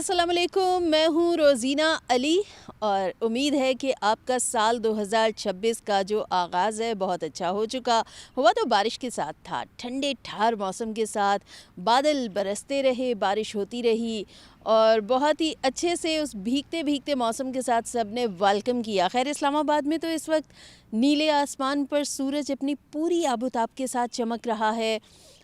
अस्सलाम वालेकुम, मैं हूँ रोज़ीना अली और उम्मीद है कि आपका साल 2026 का जो आगाज़ है बहुत अच्छा हो चुका हुआ। तो बारिश के साथ था, ठंडे ठार मौसम के साथ बादल बरसते रहे, बारिश होती रही और बहुत ही अच्छे से उस भीगते भीगते मौसम के साथ सब ने वेलकम किया। खैर इस्लामाबाद में तो इस वक्त नीले आसमान पर सूरज अपनी पूरी आबोताब के साथ चमक रहा है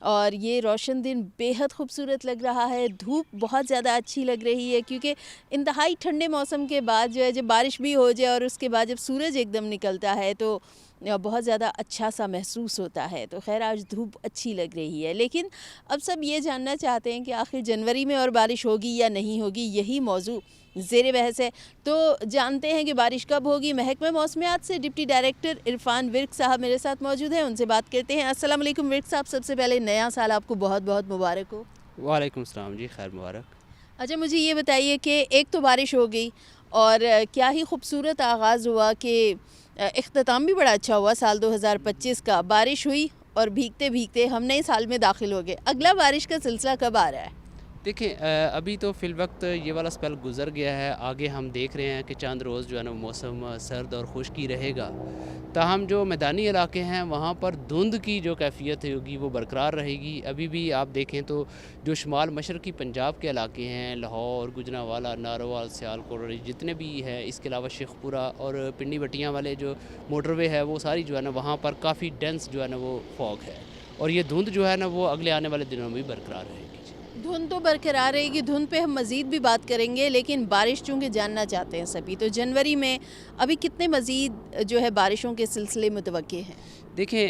और ये रोशन दिन बेहद खूबसूरत लग रहा है। धूप बहुत ज़्यादा अच्छी लग रही है क्योंकि इंतहाई ठंडे मौसम के बाद जो है जब बारिश भी हो जाए और उसके बाद जब सूरज एकदम निकलता है तो बहुत ज़्यादा अच्छा सा महसूस होता है। तो खैर आज धूप अच्छी लग रही है, लेकिन अब सब ये जानना चाहते हैं कि आखिर जनवरी में और बारिश होगी या नहीं होगी, यही मौजू ज़ेर बहस है। तो जानते हैं कि बारिश कब होगी। महकमा मौसमियात से डिप्टी डायरेक्टर इरफान विर्क साहब मेरे साथ मौजूद हैं, उनसे बात करते हैं। अस्सलाम वालेकुम विर्क साहब, सबसे पहले नया साल आपको बहुत बहुत मुबारक हो। वालेकुम सलाम जी, खैर मुबारक। अच्छा मुझे ये बताइए कि एक तो बारिश हो गई और क्या ही खूबसूरत आगाज़ हुआ कि इख्तिताम भी बड़ा अच्छा हुआ साल 2025 का। बारिश हुई और भीगते भीगते हम नए साल में दाखिल हो गए। अगला बारिश का सिलसिला कब आ रहा है? देखिए अभी तो फ़िल वक्त ये वाला स्पेल गुज़र गया है। आगे हम देख रहे हैं कि चंद रोज़ जो है ना मौसम सर्द और खुश्की रहेगा। ताहम जो मैदानी इलाके हैं वहाँ पर धुंध की जो कैफ़ियत होगी वो बरकरार रहेगी। अभी भी आप देखें तो जो शुमाल मशरक़ी पंजाब के इलाके हैं, लाहौर, गुजरांवाला, नारोवाल, सियालकोट, जितने भी हैं, इसके अलावा शेखपुरा और पिंडी बट्टियाँ वाले जो मोटरवे है वो सारी जो है ना वहाँ पर काफ़ी डेंस जो है ना वो फॉग है और ये धुंध जो है ना वो अगले आने वाले दिनों में भी बरकरार रहेगी। धुंध तो बरकरार रहेगी, धुंध पे हम मज़ीद भी बात करेंगे, लेकिन बारिश चूँकि जानना चाहते हैं सभी, तो जनवरी में अभी कितने मज़ीद जो है बारिशों के सिलसिले मुतवक्के हैं? देखिए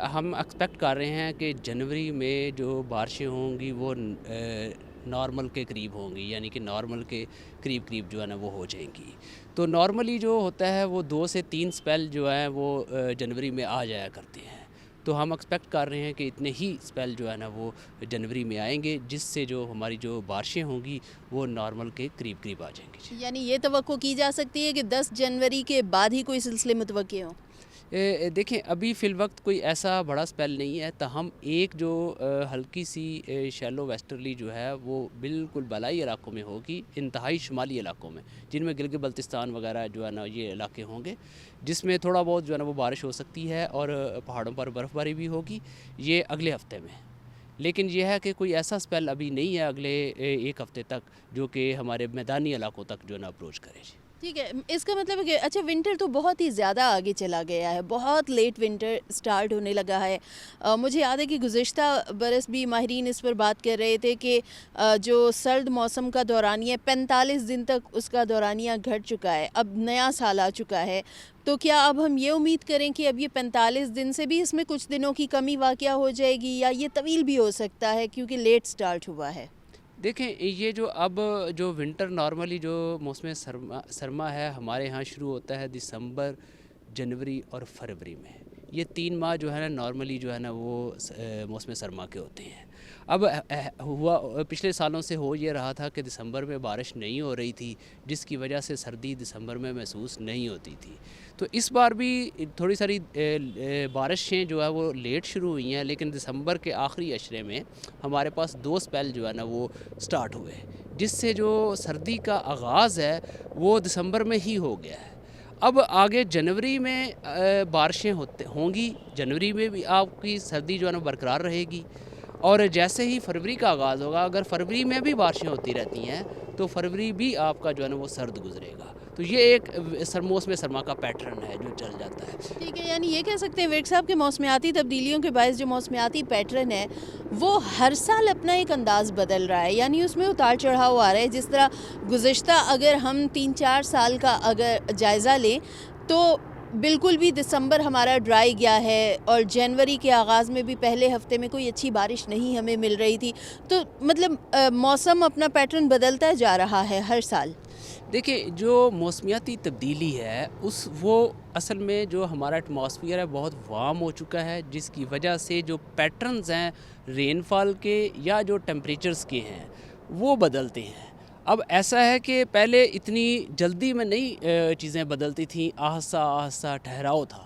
हम एक्सपेक्ट कर रहे हैं कि जनवरी में जो बारिशें होंगी वो नॉर्मल के करीब होंगी, यानी कि नॉर्मल के करीब करीब जो है ना वो हो जाएंगी। तो नॉर्मली जो होता है वो 2 से 3 स्पेल जो है वो जनवरी में आ जाया करते हैं। तो हम एक्सपेक्ट कर रहे हैं कि इतने ही स्पेल जो है ना वो जनवरी में आएंगे, जिससे जो हमारी जो बारिशें होंगी वो नॉर्मल के करीब करीब आ जाएंगी। यानी ये तवक्को की जा सकती है कि 10 जनवरी के बाद ही कोई सिलसिले मुतवक्के हों? देखें अभी फ़िल वक्त कोई ऐसा बड़ा स्पेल नहीं है, ताहम एक जो हल्की सी शैलो वेस्टर्ली जो है वो बिल्कुल बलाई इलाकों में होगी, इंतहाई शुमाली इलाकों में, जिनमें गिलगित बल्तिस्तान वगैरह जो है ना ये इलाके होंगे, जिसमें थोड़ा बहुत जो है ना वो बारिश हो सकती है और पहाड़ों पर बर्फ़बारी भी होगी, ये अगले हफ्ते में। लेकिन यह है कि कोई ऐसा स्पेल अभी नहीं है अगले एक हफ़्ते तक जो कि हमारे मैदानी इलाकों तक जो है ना अप्रोच करे। ठीक है, इसका मतलब है कि अच्छा विंटर तो बहुत ही ज़्यादा आगे चला गया है, बहुत लेट विंटर स्टार्ट होने लगा है। मुझे याद है कि गुज़िश्ता बरस भी माहिरीन इस पर बात कर रहे थे कि जो सर्द मौसम का दौरानिया 45 दिन तक उसका दौरानिया घट चुका है, अब नया साल आ चुका है। तो क्या अब हम ये उम्मीद करें कि अब ये 45 दिन से भी इसमें कुछ दिनों की कमी वाक़या हो जाएगी या ये तवील भी हो सकता है क्योंकि लेट स्टार्ट हुआ है? देखें ये जो अब जो विंटर नॉर्मली जो मौसम सरमा है हमारे यहाँ शुरू होता है दिसंबर, जनवरी और फरवरी में। ये 3 माह जो है ना नॉर्मली जो है ना वो मौसम सरमा के होते हैं। अब हुआ पिछले सालों से हो ये रहा था कि दिसंबर में बारिश नहीं हो रही थी, जिसकी वजह से सर्दी दिसंबर में महसूस नहीं होती थी। तो इस बार भी थोड़ी सारी बारिशें जो है वो लेट शुरू हुई हैं, लेकिन दिसंबर के आखिरी अशरे में हमारे पास 2 स्पेल जो है ना वो स्टार्ट हुए, जिससे जो सर्दी का आगाज़ है वो दिसंबर में ही हो गया है। अब आगे जनवरी में बारिशें होंगी, जनवरी में भी आपकी सर्दी जो है ना बरकरार रहेगी और जैसे ही फरवरी का आगाज़ होगा, अगर फरवरी में भी बारिशें होती रहती हैं तो फरवरी भी आपका जो है ना वो सर्द गुजरेगा। तो ये एक मौसम सरमा का पैटर्न है जो चल जाता है। ठीक है, यानी ये कह सकते हैं विर्क साहब कि मौसमियाती तब्दीलियों के बायस जो मौसमियाती पैटर्न है वो हर साल अपना एक अंदाज़ बदल रहा है, यानी उसमें उतार चढ़ाव आ रहा है। जिस तरह गुज़िश्ता अगर हम 3-4 साल का अगर जायज़ा लें तो बिल्कुल भी दिसंबर हमारा ड्राई गया है और जनवरी के आगाज़ में भी पहले हफ्ते में कोई अच्छी बारिश नहीं हमें मिल रही थी। तो मतलब मौसम अपना पैटर्न बदलता जा रहा है हर साल। देखिए जो मौसमियाती तब्दीली है वो असल में जो हमारा एटमॉस्फेयर है बहुत वार्म हो चुका है, जिसकी वजह से जो पैटर्न्स हैं रेनफॉल के या जो टेम्परेचर्स के हैं वो बदलते हैं। अब ऐसा है कि पहले इतनी जल्दी में नहीं चीज़ें बदलती थीं, आहिस्ता आहिस्ता ठहराव था।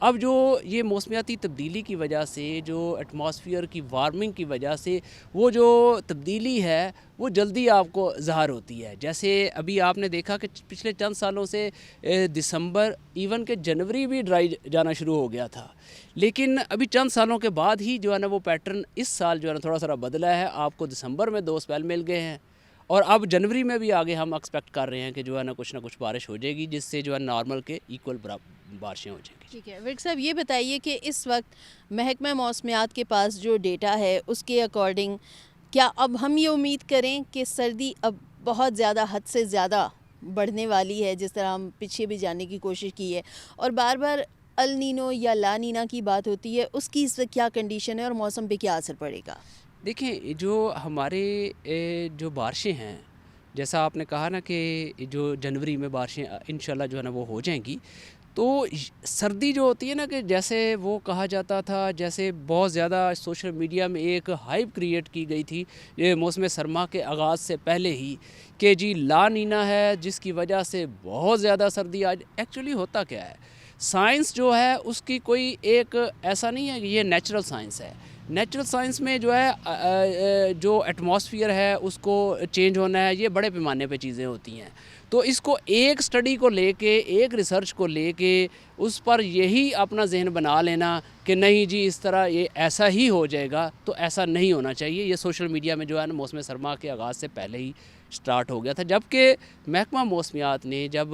اب جو یہ موسمیاتی تبدیلی کی وجہ سے جو ایٹماسفیئر کی وارمنگ کی وجہ سے وہ جو تبدیلی ہے وہ جلدی آپ کو ظاہر ہوتی ہے. جیسے ابھی آپ نے دیکھا کہ پچھلے چند سالوں سے دسمبر ایون کہ جنوری بھی ڈرائی جانا شروع ہو گیا تھا, لیکن ابھی چند سالوں کے بعد ہی جو ہے نا وہ پیٹرن اس سال جو ہے نا تھوڑا سا بدلا ہے. آپ کو دسمبر میں 2 اسپیل مل گئے ہیں اور اب جنوری میں بھی آگے ہم ایکسپیکٹ کر رہے ہیں کہ جو ہے نا کچھ بارش ہو جائے گی, جس سے جو ہے نارمل کے ایکول بارشیں ہو جائیں گی. ٹھیک ہے ورک صاحب, یہ بتائیے کہ اس وقت محکمہ موسمیات کے پاس جو ڈیٹا ہے اس کے اکارڈنگ کیا اب ہم یہ امید کریں کہ سردی اب بہت زیادہ حد سے زیادہ بڑھنے والی ہے, جس طرح ہم پیچھے بھی جانے کی کوشش کی ہے اور بار بار النینو یا لا نینا کی بات ہوتی ہے, اس کی اس وقت کیا کنڈیشن ہے اور موسم پہ کیا اثر پڑے گا؟ دیکھیں جو ہمارے جو بارشیں ہیں, جیسا آپ نے کہا نا کہ جو جنوری میں بارشیں انشاءاللہ جو ہے نا وہ ہو جائیں گی, تو سردی جو ہوتی ہے نا کہ جیسے وہ کہا جاتا تھا, جیسے بہت زیادہ سوشل میڈیا میں ایک ہائپ کریٹ کی گئی تھی یہ موسم سرما کے آغاز سے پہلے ہی کہ جی لا نینا ہے جس کی وجہ سے بہت زیادہ سردی. آج ایکچولی ہوتا کیا ہے, سائنس جو ہے اس کی کوئی ایک ایسا نہیں ہے کہ یہ نیچرل سائنس ہے. نیچرل سائنس میں جو ہے جو ایٹماسفیئر ہے اس کو چینج ہونا ہے, یہ بڑے پیمانے پہ چیزیں ہوتی ہیں. تو اس کو ایک سٹڈی کو لے کے, ایک ریسرچ کو لے کے اس پر یہی اپنا ذہن بنا لینا کہ نہیں جی اس طرح یہ ایسا ہی ہو جائے گا, تو ایسا نہیں ہونا چاہیے. یہ سوشل میڈیا میں جو ہے نا موسم سرما کے آغاز سے پہلے ہی سٹارٹ ہو گیا تھا, جبکہ محکمہ موسمیات نے جب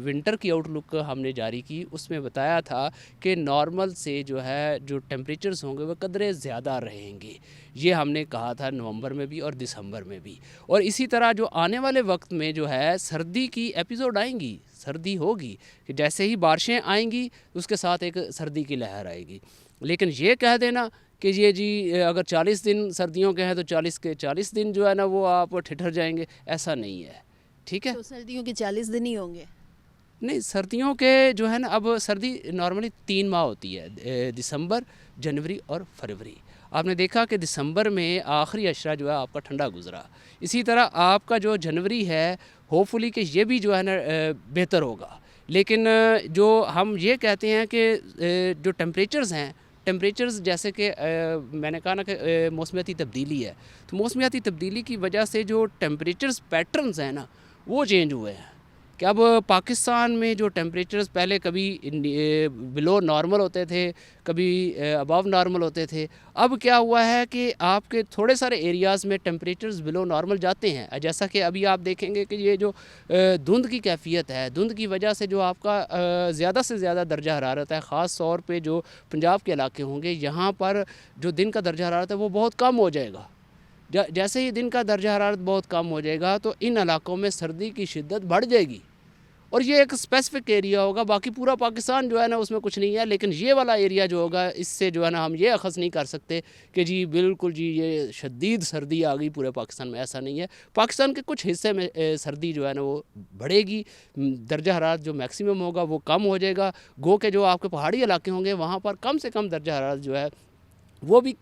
ونٹر کی آؤٹ لک ہم نے جاری کی اس میں بتایا تھا کہ نارمل سے جو ہے جو ٹیمپریچرز ہوں گے وہ قدرے زیادہ رہیں گے. یہ ہم نے کہا تھا نومبر میں بھی اور دسمبر میں بھی. اور اسی طرح جو آنے والے وقت میں جو ہے سردی کی ایپیسوڈ آئیں گی, سردی ہوگی کہ جیسے ہی بارشیں آئیں گی اس کے ساتھ ایک سردی کی لہر آئے گی. لیکن یہ کہہ دینا کہ یہ جی اگر 40 دن سردیوں کے ہیں تو 40 کے 40 دن جو ہے نا وہ آپ ٹھٹر جائیں گے, ایسا نہیں ہے. ٹھیک ہے, تو سردیوں کے 40 دن ہی ہوں گے؟ نہیں, سردیوں کے جو ہے نا اب سردی نارملی 3 ماہ ہوتی ہے, دسمبر, جنوری اور فروری. آپ نے دیکھا کہ دسمبر میں آخری عشرہ جو ہے آپ کا ٹھنڈا گزرا. اسی طرح آپ کا جو جنوری ہے ہوپ فلی کہ یہ بھی جو ہے نا بہتر ہوگا. لیکن جو ہم یہ کہتے ہیں کہ جو ٹیمپریچرز ہیں, ٹیمپریچرز جیسے کہ میں نے کہا نا کہ موسمیاتی تبدیلی ہے, تو موسمیاتی تبدیلی کی وجہ سے جو ٹیمپریچرز پیٹرنز ہیں نا وہ چینج ہوئے ہیں. کہ اب پاکستان میں جو ٹیمپریچرز پہلے کبھی بلو نارمل ہوتے تھے, کبھی ابو نارمل ہوتے تھے, اب کیا ہوا ہے کہ آپ کے تھوڑے سارے ایریاز میں ٹیمپریچرز بلو نارمل جاتے ہیں. جیسا کہ ابھی آپ دیکھیں گے کہ یہ جو دھند کی کیفیت ہے, دھند کی وجہ سے جو آپ کا زیادہ سے زیادہ درجہ حرارت ہے, خاص طور پہ جو پنجاب کے علاقے ہوں گے, یہاں پر جو دن کا درجہ حرارت ہے وہ بہت کم ہو جائے گا. جیسے ہی دن کا درجہ حرارت بہت کم ہو جائے گا تو ان علاقوں میں سردی کی شدت بڑھ جائے گی. اور یہ ایک اسپیسیفک ایریا ہوگا, باقی پورا پاکستان جو ہے نا اس میں کچھ نہیں ہے. لیکن یہ والا ایریا جو ہوگا اس سے جو ہے نا ہم یہ اخذ نہیں کر سکتے کہ جی بالکل جی یہ شدید سردی آ گئی پورے پاکستان میں, ایسا نہیں ہے. پاکستان کے کچھ حصے میں سردی جو ہے نا وہ بڑھے گی, درجہ حرارت جو میکسیمم ہوگا وہ کم ہو جائے گا. گو کہ جو آپ کے پہاڑی علاقے ہوں گے وہاں پر کم سے کم درجہ حرارت جو ہے وہ بھی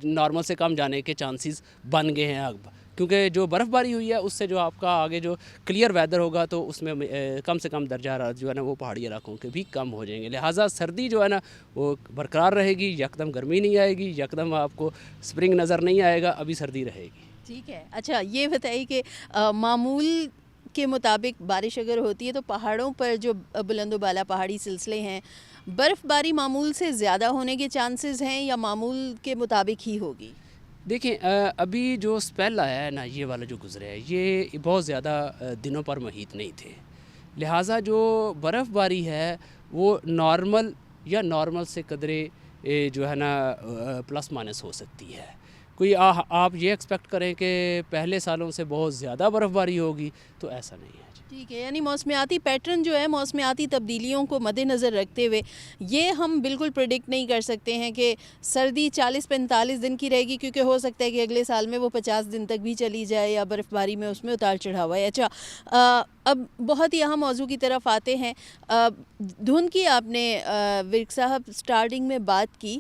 نارمل سے کم جانے کے چانسز بن گئے ہیں اب, کیونکہ جو برف باری ہوئی ہے اس سے جو آپ کا آگے جو کلیئر ویدر ہوگا تو اس میں کم سے کم درجہ حرارت جو ہے نا وہ پہاڑی علاقوں کے بھی کم ہو جائیں گے. لہٰذا سردی جو ہے نا وہ برقرار رہے گی, یکدم گرمی نہیں آئے گی, یکدم آپ کو سپرنگ نظر نہیں آئے گا, ابھی سردی رہے گی. ٹھیک ہے, اچھا یہ بتائیے کہ معمول کے مطابق بارش اگر ہوتی ہے تو پہاڑوں پر جو بلند و بالا پہاڑی سلسلے ہیں, برف باری معمول سے زیادہ ہونے کے چانسز ہیں یا معمول کے مطابق ہی ہوگی؟ دیکھیں ابھی جو اسپیل آیا ہے نا یہ والا جو گزرا ہے یہ بہت زیادہ دنوں پر محیط نہیں تھے. لہٰذا جو برف باری ہے وہ نارمل یا نارمل سے قدرے جو ہے نا پلس مائنس ہو سکتی ہے. کوئی آپ یہ ایکسپیکٹ کریں کہ پہلے سالوں سے بہت زیادہ برف باری ہوگی تو ایسا نہیں ہے. ٹھیک ہے, یعنی موسمیاتی پیٹرن جو ہے موسمیاتی تبدیلیوں کو مد نظر رکھتے ہوئے یہ ہم بالکل پریڈکٹ نہیں کر سکتے ہیں کہ سردی 40-45 دن کی رہے گی, کیونکہ ہو سکتا ہے کہ اگلے سال میں وہ 50 دن تک بھی چلی جائے یا برف باری میں اس میں اتار چڑھاوا ہے. اچھا اب بہت ہی اہم موضوع کی طرف آتے ہیں. دھند کی آپ نے ورک صاحب سٹارٹنگ میں بات کی,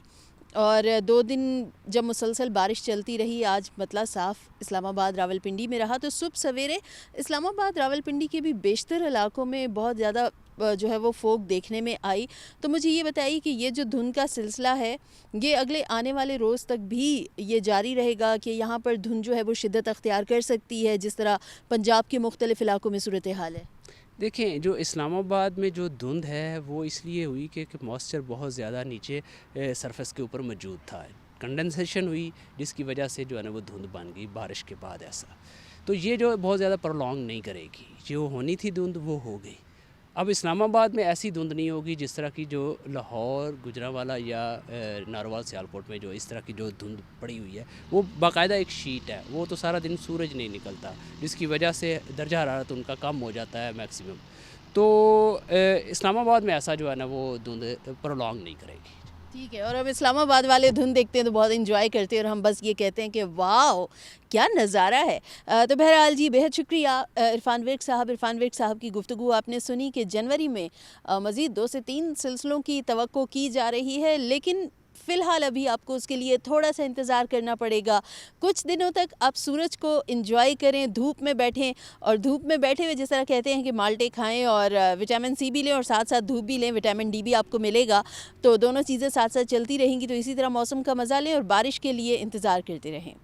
اور 2 دن جب مسلسل بارش چلتی رہی, آج مطلع صاف اسلام آباد راولپنڈی میں رہا, تو صبح سویرے اسلام آباد راولپنڈی کے بھی بیشتر علاقوں میں بہت زیادہ जो है वो फोक देखने में आई। तो मुझे ये बताइए कि ये जो धुंध का सिलसिला है ये अगले आने वाले रोज़ तक भी ये जारी रहेगा कि यहाँ पर धुंध जो है वो शिद्दत अख्तियार कर सकती है जिस तरह पंजाब के मुख्तलिफ इलाकों में सूरत हाल है? देखें, जो इस्लामाबाद में जो धुंध है वो इसलिए हुई कि मॉइस्चर बहुत ज़्यादा नीचे सरफेस के ऊपर मौजूद था। कंडेंसेशन हुई जिसकी वजह से जो है ना वो धुंध बन गई बारिश के बाद ऐसा। तो ये जो बहुत ज़्यादा प्रोलॉन्ग नहीं करेगी, जो होनी थी धुंध वो हो गई। अब इस्लामाबाद में ऐसी धुंध नहीं होगी जिस तरह की जो लाहौर, गुजरांवाला या नारवाल सियालकोट में जो इस तरह की जो धुंध पड़ी हुई है, वो बाकायदा एक शीट है, वो तो सारा दिन सूरज नहीं निकलता जिसकी वजह से दर्जा हरारत उनका कम हो जाता है मैक्सिमम। तो इस्लामाबाद में ऐसा जो है ना वो धुंध प्रोलॉन्ग नहीं करेगी। ठीक है, और अब इस्लामाबाद वाले धुन देखते हैं तो बहुत एंजॉय करते हैं और हम बस ये कहते हैं कि वाह क्या नज़ारा है। तो बहरहाल जी बेहद शुक्रिया इरफान विर्क साहब की गुफ्तगू आपने सुनी कि जनवरी में मज़ीद 2 से 3 सिलसिलों की तवक्को की जा रही है, लेकिन फ़िलहाल अभी आपको उसके लिए थोड़ा सा इंतज़ार करना पड़ेगा। कुछ दिनों तक आप सूरज को एंजॉय करें, धूप में बैठें, और धूप में बैठे हुए जिस तरह कहते हैं कि माल्टे खाएं और विटामिन सी भी लें और साथ साथ धूप भी लें, विटामिन डी भी आपको मिलेगा। तो दोनों चीज़ें साथ साथ चलती रहेंगी, तो इसी तरह मौसम का मज़ा लें और बारिश के लिए इंतज़ार करते रहें।